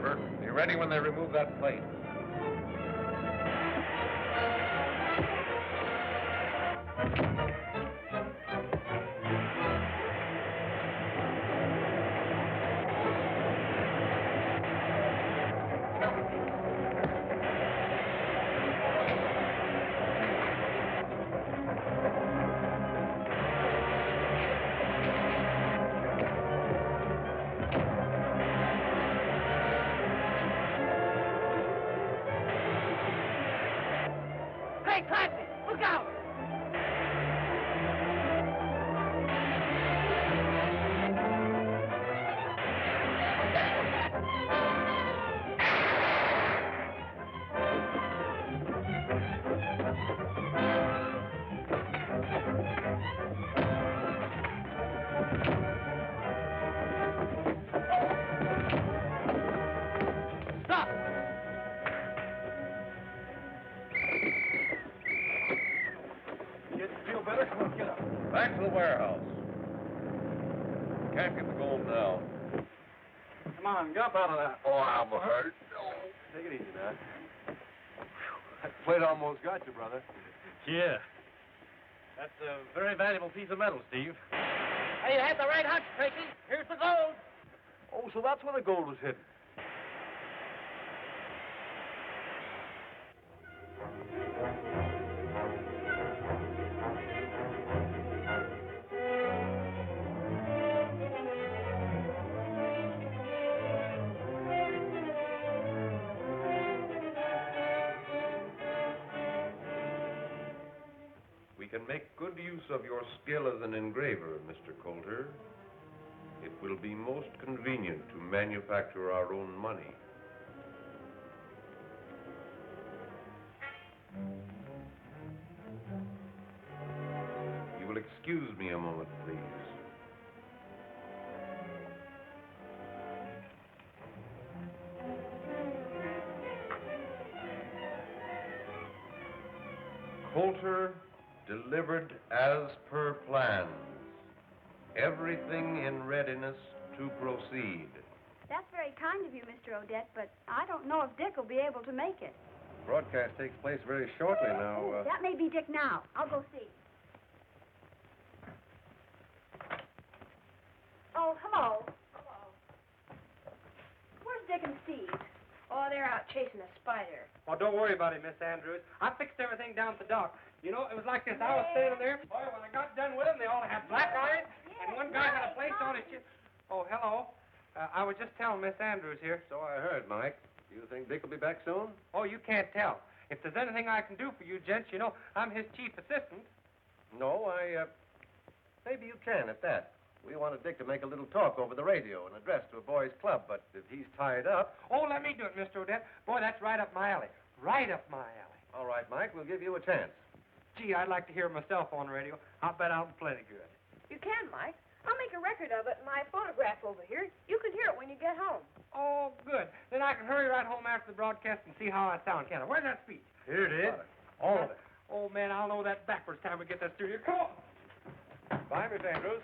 Bert. Be ready when they remove that plate. Hey, Tracy, look out! Stop! You feel better? Come on, get up. Back to the warehouse. Can't get the gold now. Come on, get up out of that. Oh, I'm hurt. Take it easy, man. That plate almost got you, brother. Yeah. That's a very valuable piece of metal, Steve. Hey, you had the right hunch, Tracy. Here's the gold. Oh, so that's where the gold was hidden. We can make good use of your skill as an engraver, Mr. Coulter. It will be most convenient to manufacture our own money. You will excuse me a moment, please. Coulter, delivered as per plans. Everything in readiness to proceed. That's very kind of you, Mr. Odette, but I don't know if Dick will be able to make it. Broadcast takes place very shortly now. Oh, that may be Dick now. I'll go see. Oh, hello. Hello. Where's Dick and Steve? Oh, they're out chasing a spider. Oh, don't worry about it, Miss Andrews. I fixed everything down at the dock. You know, it was like this. I was standing there. Boy, when I got done with them, they all had black eyes, and one guy had a place on his chin. Oh, hello. I was just telling Miss Andrews here. So I heard, Mike. Do you think Dick will be back soon? Oh, you can't tell. If there's anything I can do for you, gents, you know, I'm his chief assistant. No, maybe you can at that. We wanted Dick to make a little talk over the radio, an address to a boys' club, but if he's tied up... Oh, let me do it, Mr. Odette. Boy, that's right up my alley. Right up my alley. All right, Mike, we'll give you a chance. Gee, I'd like to hear myself on the radio. I'll bet I'll be plenty good. You can, Mike. I'll make a record of it in my phonograph over here. You can hear it when you get home. Oh, good. Then I can hurry right home after the broadcast and see how I sound, can I? Where's that speech? Here it is. All of it. Oh, man, I'll know that backwards time we get that studio. Come on. Bye, Miss Andrews.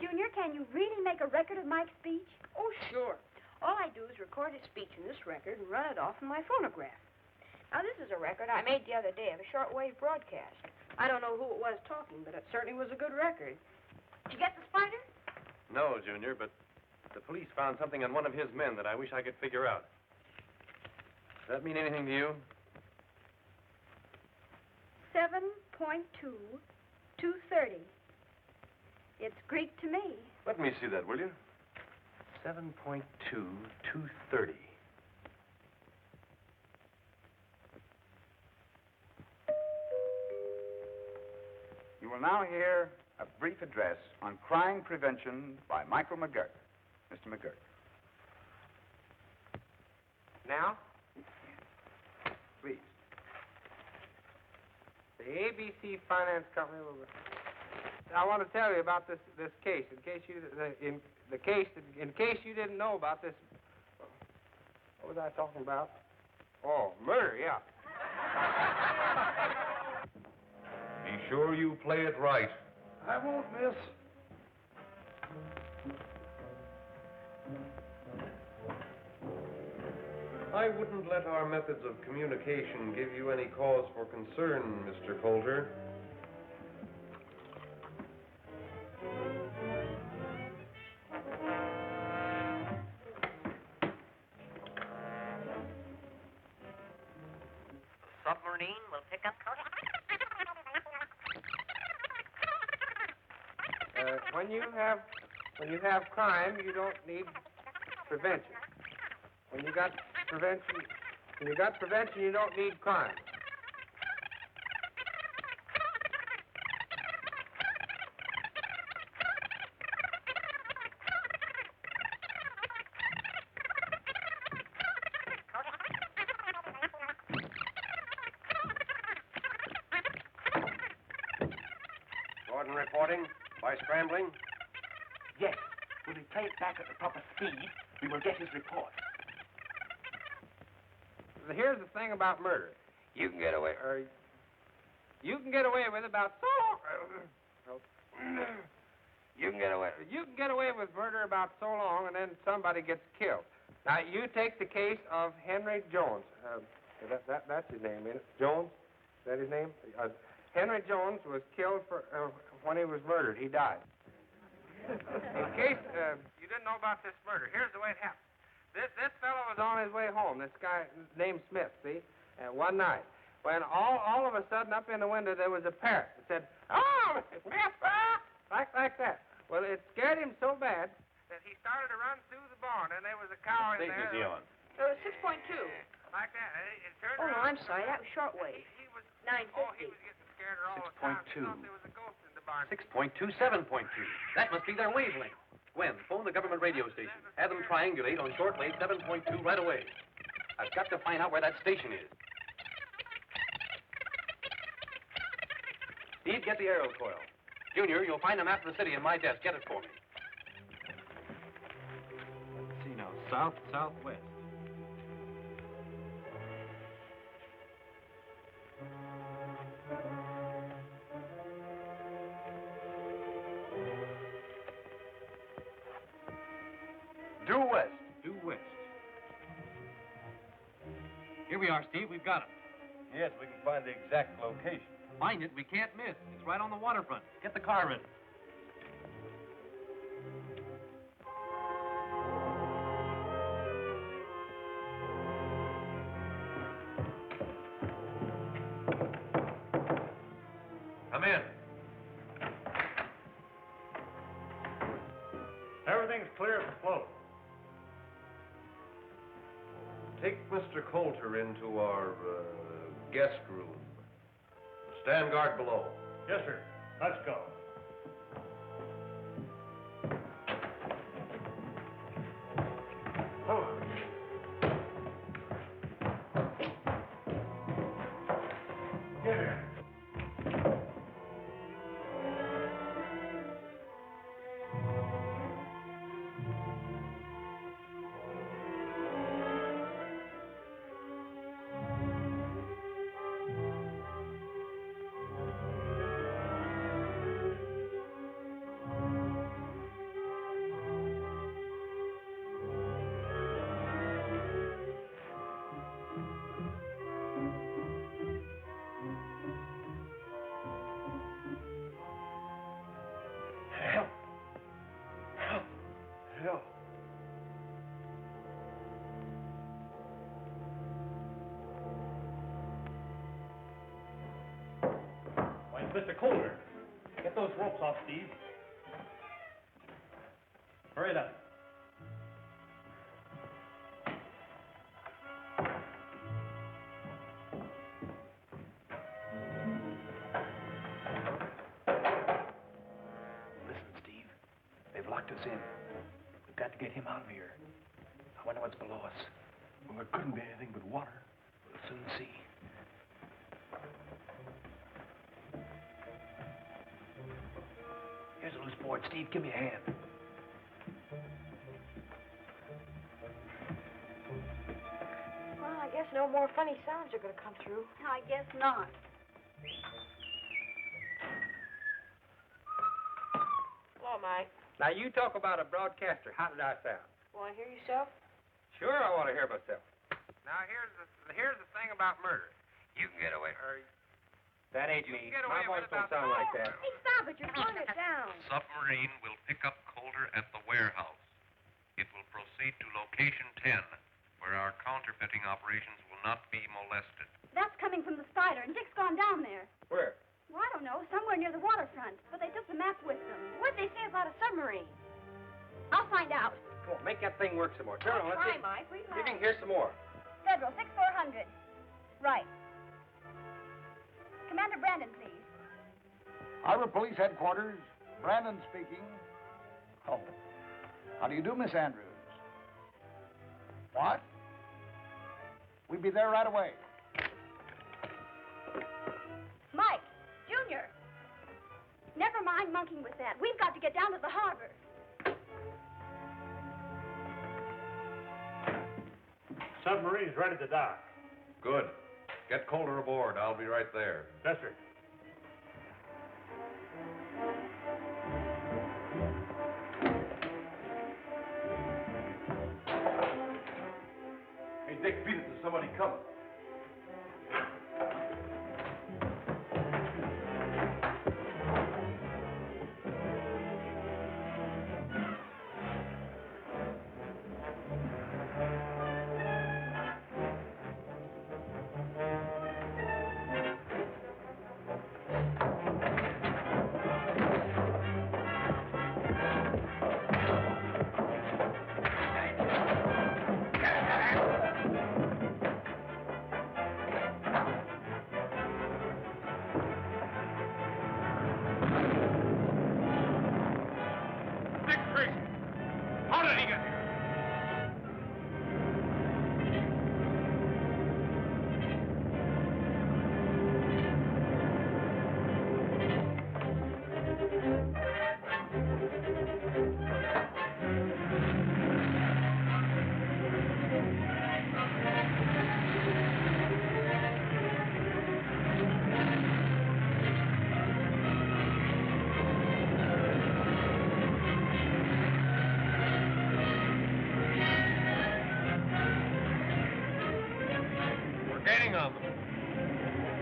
Junior, can you really make a record of Mike's speech? Oh, sure. All I do is record his speech in this record and run it off in my phonograph. Now, this is a record I made the other day of a shortwave broadcast. I don't know who it was talking, but it certainly was a good record. Did you get the spider? No, Junior, but the police found something on one of his men that I wish I could figure out. Does that mean anything to you? 7.2, 230. It's Greek to me. Let me see that, will you? 7.2, 230. You will now hear a brief address on crime prevention by Michael McGurk. Mr. McGurk. Now? Please. The ABC Finance Company will... I want to tell you about this case, in case you didn't know about this. What was I talking about? Oh, murder, yeah. Be sure you play it right. I won't miss. I wouldn't let our methods of communication give you any cause for concern, Mr. Coulter. Submarine will pick up. When you have crime, you don't need prevention. When you got prevention, you don't need crime. Gordon reporting by scrambling. Yes. When we play it back at the proper speed, we will get his report. Here's the thing about murder. You can get away with about you can get away with murder about so long, and then somebody gets killed. Now you take the case of Henry Jones. That's his name, isn't it? Jones? Is that his name? Henry Jones was killed when he was murdered. He died. In case you didn't know about this murder, here's the way it happened. This fellow was on his way home, this guy named Smith, see? One night, when all of a sudden up in the window there was a parrot that said, "Oh, Mr. Smith," like that. Well, it scared him so bad that he started to run through the barn, and there was a cow in there. What station is he on? It was 6.2. Like that. It turned Oh, no, around. I'm sorry. That was shortwave. He was 950. Oh, he was getting scared all the time. He 6.2. thought there was a ghost in the barn. 6.2, 7.2. That must be their wavelength. Gwen, phone the government radio station. Have them triangulate on shortwave 7.2 right away. I've got to find out where that station is. Steve, get the aerial coil. Junior, you'll find a map of the city in my desk. Get it for me. Let's see now. South, southwest. Due west. Due west. Here we are, Steve. We've got it. Yes, we can find the exact location. Find it. We can't miss. It's right on the waterfront. Get the car ready. Come in. Everything's clear for float. Take Mr. Coulter into our guest room. Stand guard below. Yes, sir. Let's go. Get here. Why, Mr. Coulter. Get those ropes off, Steve. Hurry it up. Listen, Steve. They've locked us in. We've got to get him out of here. I wonder what's below us. Well, it couldn't be anything but water. We'll soon see. Here's a loose board. Steve, give me a hand. Well, I guess no more funny sounds are going to come through. I guess not. Hello, Mike. Now you talk about a broadcaster. How did I sound? Want to hear yourself? Sure, I want to hear myself. Now, here's the thing about murder. You can get away. That ain't You me. can get My away voice with don't about sound like that. Hey, stop it. You're pulling it down. Submarine will pick up Coulter at the warehouse. It will proceed to location 10, where our counterfeiting operations will not be molested. That's coming from the Spider, and Dick's gone down there. Where? Well, I don't know, somewhere near the waterfront. But they took the map with them. What'd they say about a submarine? I'll find out. Come on, make that thing work some more. Turn on, let's Try, see. Mike. Read See if you mine. can hear some more. Federal, 6400. Right. Commander Brandon, please. Harbor Police Headquarters, Brandon speaking. Oh, how do you do, Miss Andrews? What? We'll be there right away. Mike, Junior. Never mind monkeying with that. We've got to get down to the harbor. Submarine's ready to dock. Good. Get Coulter aboard. I'll be right there. Yes, sir. Hey, Dick, beat it. There's somebody coming. Dick Tracy. How did he get here? We're gaining on them.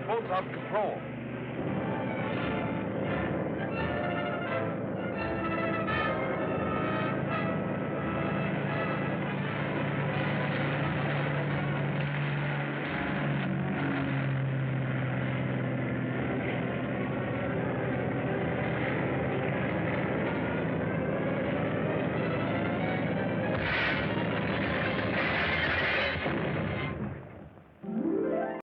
Boat's out of control.